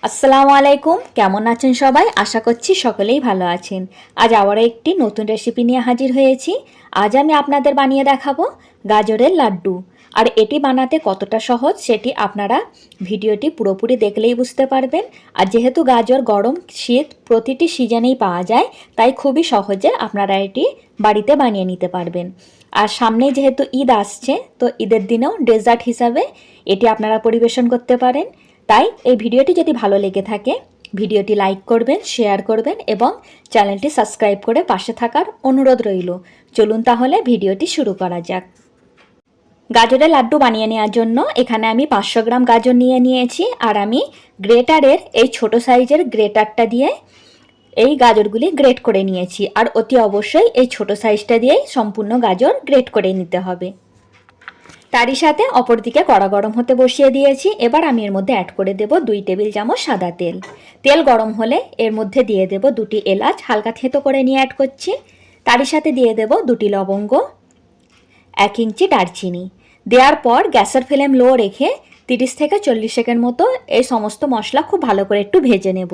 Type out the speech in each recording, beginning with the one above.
আসসালামু আলাইকুম, কেমন আছেন সবাই? আশা করছি সকলেই ভালো আছেন। আজ আবারও একটি নতুন রেসিপি নিয়ে হাজির হয়েছি। আজ আমি আপনাদের বানিয়ে দেখাবো গাজরের লাড্ডু। আর এটি বানাতে কতটা সহজ সেটি আপনারা ভিডিওটি পুরোপুরি দেখলেই বুঝতে পারবেন। আর যেহেতু গাজর গরম শীত প্রতিটি সিজনেই পাওয়া যায়, তাই খুবই সহজে আপনারা এটি বাড়িতে বানিয়ে নিতে পারবেন। আর সামনেই যেহেতু ঈদ আসছে, তো ঈদের দিনেও ডেজার্ট হিসাবে এটি আপনারা পরিবেশন করতে পারেন। তাই এই ভিডিওটি যদি ভালো লেগে থাকে ভিডিওটি লাইক করবেন, শেয়ার করবেন এবং চ্যানেলটি সাবস্ক্রাইব করে পাশে থাকার অনুরোধ রইল। চলুন তাহলে ভিডিওটি শুরু করা যাক। গাজরের লাড্ডু বানিয়ে নেওয়ার জন্য এখানে আমি 500 গ্রাম গাজর নিয়ে নিয়েছি। আর আমি গ্রেটারের এই ছোট সাইজের গ্রেটারটা দিয়ে এই গাজরগুলি গ্রেট করে নিয়েছি। আর অতি অবশ্যই এই ছোট সাইজটা দিয়েই সম্পূর্ণ গাজর গ্রেট করে নিতে হবে। তারই সাথে অপর দিকে কড়া গরম হতে বসিয়ে দিয়েছি। এবার আমি এর মধ্যে অ্যাড করে দেব 2 টেবিল চামচ সাদা তেল। তেল গরম হলে এর মধ্যে দিয়ে দেব 2টি এলাচ হালকা থেতো করে নিয়ে অ্যাড করছি। তারই সাথে দিয়ে দেব 2টি লবঙ্গ, 1 ইঞ্চি দারচিনি। দেওয়ার পর গ্যাসের ফ্লেম লো রেখে 30 থেকে 40 সেকেন্ড মতো এই সমস্ত মশলা খুব ভালো করে একটু ভেজে নেব।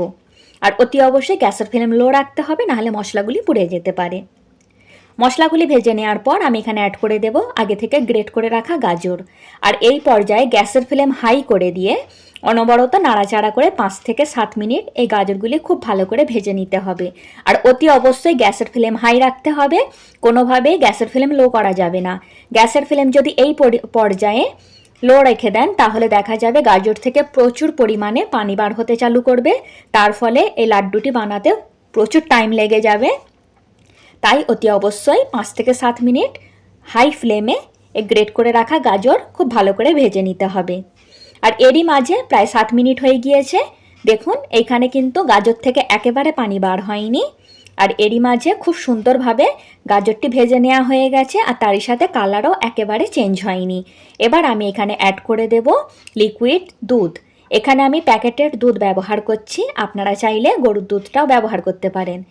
আর অতি অবশ্যই গ্যাসের ফ্লেম লো রাখতে হবে, নাহলে মশলাগুলি পুড়ে যেতে পারে। মশলাগুলি ভেজে নেওয়ার পর আমি এখানে অ্যাড করে দেব আগে থেকে গ্রেট করে রাখা গাজর। আর এই পর্যায়ে গ্যাসের ফ্লেম হাই করে দিয়ে অনবরত নাড়াচাড়া করে 5 থেকে 7 মিনিট এই গাজরগুলি খুব ভালো করে ভেজে নিতে হবে। আর অতি অবশ্যই গ্যাসের ফ্লেম হাই রাখতে হবে, কোনোভাবেই গ্যাসের ফ্লেম লো করা যাবে না। গ্যাসের ফ্লেম যদি এই পর্যায়ে লো রেখে দেন তাহলে দেখা যাবে গাজর থেকে প্রচুর পরিমাণে পানি বার হতে চালু করবে, তার ফলে এই লাড্ডুটি বানাতে প্রচুর টাইম লেগে যাবে। তাই অতি অবশ্যই 5 থেকে 7 মিনিট হাই ফ্লেমে এই গ্রেট করে রাখা গাজর খুব ভালো করে ভেজে নিতে হবে। আর এরই মাঝে প্রায় 7 মিনিট হয়ে গিয়েছে। দেখুন এইখানে কিন্তু গাজর থেকে একেবারে পানি বার হয়নি। আর এরই মাঝে খুব সুন্দরভাবে গাজরটি ভেজে নেওয়া হয়ে গেছে, আর তারই সাথে কালারও একেবারে চেঞ্জ হয়নি। এবার আমি এখানে অ্যাড করে দেব লিকুইড দুধ। এখানে আমি প্যাকেটের দুধ ব্যবহার করছি, আপনারা চাইলে গরুর দুধটাও ব্যবহার করতে পারেন।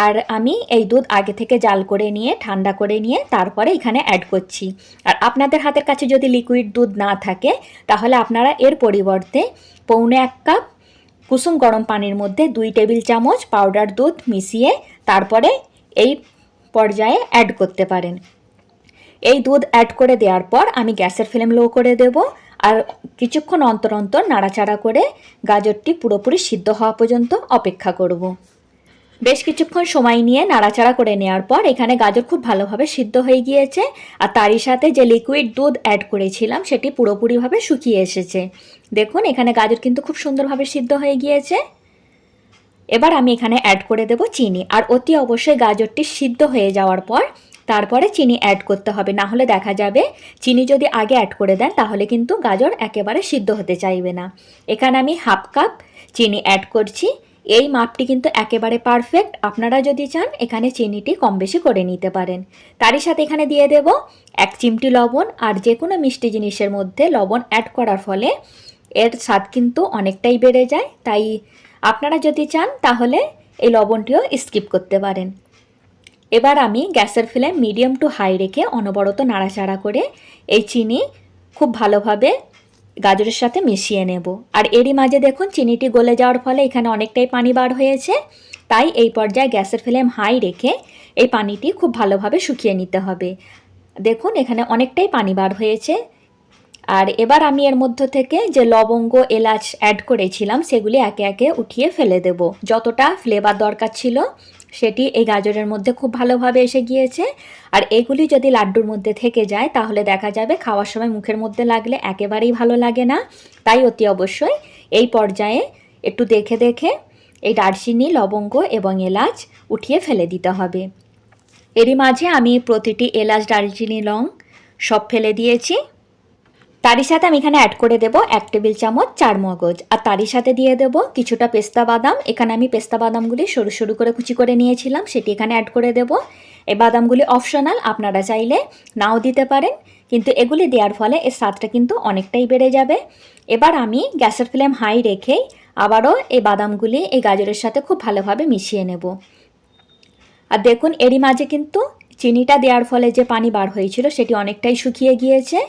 আর আমি এই দুধ আগে থেকে জাল করে নিয়ে ঠান্ডা করে নিয়ে তারপরে এখানে অ্যাড করছি। আর আপনাদের হাতের কাছে যদি লিকুইড দুধ না থাকে তাহলে আপনারা এর পরিবর্তে 1.25 কাপ কুসুম গরম পানির মধ্যে 2 টেবিল চামচ পাউডার দুধ মিশিয়ে তারপরে এই পর্যায়ে অ্যাড করতে পারেন। এই দুধ অ্যাড করে দেওয়ার পর আমি গ্যাসের ফ্লেম লো করে দেব। আর কিছুক্ষণ অন্তর অন্তর নাড়াচাড়া করে গাজরটি পুরোপুরি সিদ্ধ হওয়া পর্যন্ত অপেক্ষা করব। বেশ কিছুক্ষণ সময় নিয়ে নাড়াচাড়া করে নেওয়ার পর এখানে গাজর খুব ভালোভাবে সিদ্ধ হয়ে গিয়েছে। আর তারই সাথে যে লিকুইড দুধ অ্যাড করেছিলাম সেটি পুরোপুরিভাবে শুকিয়ে এসেছে। দেখুন এখানে গাজর কিন্তু খুব সুন্দরভাবে সিদ্ধ হয়ে গিয়েছে। এবার আমি এখানে অ্যাড করে দেব চিনি। আর অতি অবশ্যই গাজরটি সিদ্ধ হয়ে যাওয়ার পর তারপরে চিনি অ্যাড করতে হবে, না হলে দেখা যাবে চিনি যদি আগে অ্যাড করে দেন তাহলে কিন্তু গাজর একেবারে সিদ্ধ হতে চাইবে না। এখানে আমি 1/2 কাপ চিনি অ্যাড করছি। এই মাপটি কিন্তু একেবারে পারফেক্ট। আপনারা যদি চান এখানে চিনিটি কম বেশি করে নিতে পারেন। তারই সাথে এখানে দিয়ে দেব 1 চিমটি লবণ। আর যে কোনো মিষ্টি জিনিসের মধ্যে লবণ অ্যাড করার ফলে এর স্বাদ কিন্তু অনেকটাই বেড়ে যায়। তাই আপনারা যদি চান তাহলে এই লবণটিও স্কিপ করতে পারেন। এবার আমি গ্যাসের ফ্লেম মিডিয়াম টু হাই রেখে অনবরত নাড়াচাড়া করে এই চিনি খুব ভালোভাবে গাজরের সাথে মিশিয়ে নেব। আর এরই মাঝে দেখুন চিনিটি গলে যাওয়ার ফলে এখানে অনেকটাই পানি বার হয়েছে। তাই এই পর্যায়ে গ্যাসের ফ্লেম হাই রেখে এই পানিটি খুব ভালোভাবে শুকিয়ে নিতে হবে। দেখুন এখানে অনেকটাই পানি বার হয়েছে। আর এবার আমি এর মধ্য থেকে যে লবঙ্গ এলাচ অ্যাড করেছিলাম সেগুলি একে একে উঠিয়ে ফেলে দেব। যতটা ফ্লেভার দরকার ছিল সেটি এই গাজরের মধ্যে খুব ভালোভাবে এসে গিয়েছে। আর এগুলি যদি লাড্ডুর মধ্যে থেকে যায় তাহলে দেখা যাবে খাওয়ার সময় মুখের মধ্যে লাগলে একেবারেই ভালো লাগে না। তাই অতি অবশ্যই এই পর্যায়ে একটু দেখে দেখে এই দারচিনি, লবঙ্গ এবং এলাচ উঠিয়ে ফেলে দিতে হবে। এরই মাঝে আমি প্রতিটি এলাচ, দারচিনি, লং সব ফেলে দিয়েছি। তারই সাথে আমি এখানে অ্যাড করে দেব 1 টেবিল চামচ চারমগজ। আর তারই সাথে দিয়ে দেব কিছুটা পেস্তা বাদাম। এখানে আমি পেস্তা বাদামগুলি সরু সরু করে কুচি করে নিয়েছিলাম, সেটি এখানে অ্যাড করে দেব। এই বাদামগুলি অপশনাল, আপনারা চাইলে নাও দিতে পারেন, কিন্তু এগুলি দেওয়ার ফলে এর স্বাদটা কিন্তু অনেকটাই বেড়ে যাবে। এবার আমি গ্যাসের ফ্লেম হাই রেখেই আবারও এই বাদামগুলি এই গাজরের সাথে খুব ভালোভাবে মিশিয়ে নেব। আর দেখুন এরই মাঝে কিন্তু চিনিটা দেওয়ার ফলে যে পানি বার হয়েছিল সেটি অনেকটাই শুকিয়ে গিয়েছে।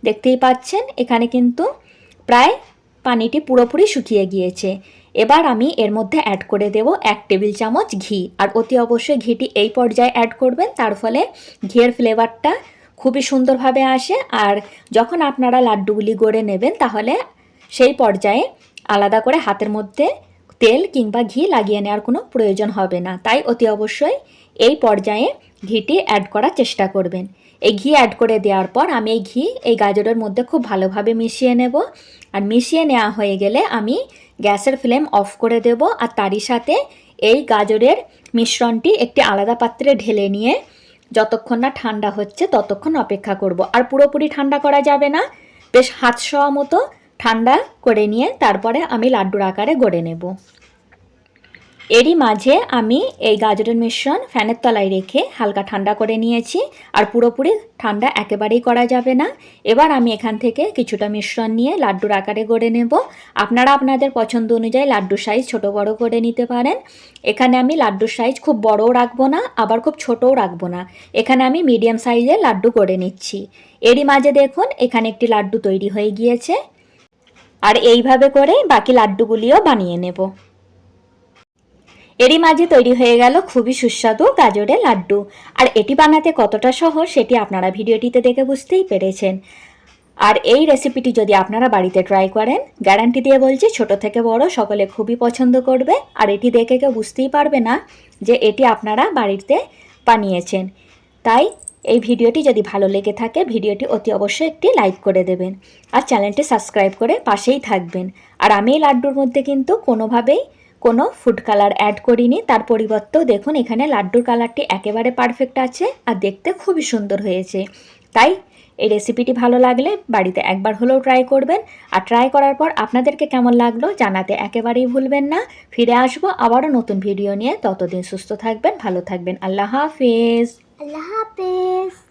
দেখতেই পাচ্ছেন এখানে কিন্তু প্রায় পানিটি পুরোপুরি শুকিয়ে গিয়েছে। এবার আমি এর মধ্যে অ্যাড করে দেব 1 টেবিল চামচ ঘি। আর অতি অবশ্যই ঘিটি এই পর্যায়ে অ্যাড করবেন, তার ফলে ঘিয়ের ফ্লেভারটা খুবই সুন্দরভাবে আসে। আর যখন আপনারা লাড্ডুগুলি গড়ে নেবেন তাহলে সেই পর্যায়ে আলাদা করে হাতের মধ্যে তেল কিংবা ঘি লাগিয়ে নেওয়ার কোনো প্রয়োজন হবে না। তাই অতি অবশ্যই এই পর্যায়ে ঘিটি অ্যাড করার চেষ্টা করবেন। এই ঘি অ্যাড করে দেওয়ার পর আমি এই ঘি এই গাজরের মধ্যে খুব ভালোভাবে মিশিয়ে নেব। আর মিশিয়ে নেওয়া হয়ে গেলে আমি গ্যাসের ফ্লেম অফ করে দেব। আর তারই সাথে এই গাজরের মিশ্রণটি একটি আলাদা পাত্রে ঢেলে নিয়ে যতক্ষণ না ঠান্ডা হচ্ছে ততক্ষণ অপেক্ষা করব। আর পুরোপুরি ঠান্ডা করা যাবে না, বেশ হাত ছোঁয়া মতো ঠান্ডা করে নিয়ে তারপরে আমি লাড্ডুর আকারে গড়ে নেব। এরই মাঝে আমি এই গাজরের মিশ্রণ ফ্যানের তলায় রেখে হালকা ঠান্ডা করে নিয়েছি। আর পুরোপুরি ঠান্ডা একেবারেই করা যাবে না। এবার আমি এখান থেকে কিছুটা মিশ্রণ নিয়ে লাড্ডুর আকারে গড়ে নেব। আপনারা আপনাদের পছন্দ অনুযায়ী লাড্ডুর সাইজ ছোট বড় করে নিতে পারেন। এখানে আমি লাড্ডুর সাইজ খুব বড়ও রাখবো না, আবার খুব ছোটও রাখবো না। এখানে আমি মিডিয়াম সাইজের লাড্ডু করে নিচ্ছি। এরই মাঝে দেখুন এখানে একটি লাড্ডু তৈরি হয়ে গিয়েছে। আর এইভাবে করে বাকি লাড্ডুগুলিও বানিয়ে নেব। এরই মাঝে তৈরি হয়ে গেল খুবই সুস্বাদু গাজরের লাড্ডু। আর এটি বানাতে কতটা সহজ সেটি আপনারা ভিডিওটিতে দেখে বুঝতেই পেরেছেন। আর এই রেসিপিটি যদি আপনারা বাড়িতে ট্রাই করেন, গ্যারান্টি দিয়ে বলছি ছোট থেকে বড় সকলে খুবই পছন্দ করবে। আর এটি দেখে কেউ বুঝতেই পারবে না যে এটি আপনারা বাড়িতে বানিয়েছেন। তাই এই ভিডিওটি যদি ভালো লেগে থাকে ভিডিওটি অতি অবশ্যই একটি লাইক করে দেবেন। আর চ্যানেলটি সাবস্ক্রাইব করে পাশেই থাকবেন। আর আমি এই লাড্ডুর মধ্যে কিন্তু কোনোভাবেই কোনো ফুড কালার অ্যাড করিনি, তার পরিবর্তেও দেখুন এখানে লাড্ডুর কালারটি একেবারে পারফেক্ট আছে আর দেখতে খুবই সুন্দর হয়েছে। তাই এই রেসিপিটি ভালো লাগলে বাড়িতে একবার হলেও ট্রাই করবেন। আর ট্রাই করার পর আপনাদেরকে কেমন লাগলো জানাতে একেবারেই ভুলবেন না। ফিরে আসবো আবারও নতুন ভিডিও নিয়ে। ততদিন সুস্থ থাকবেন, ভালো থাকবেন। আল্লাহ হাফেজ। আল্লাহ হাফেজ।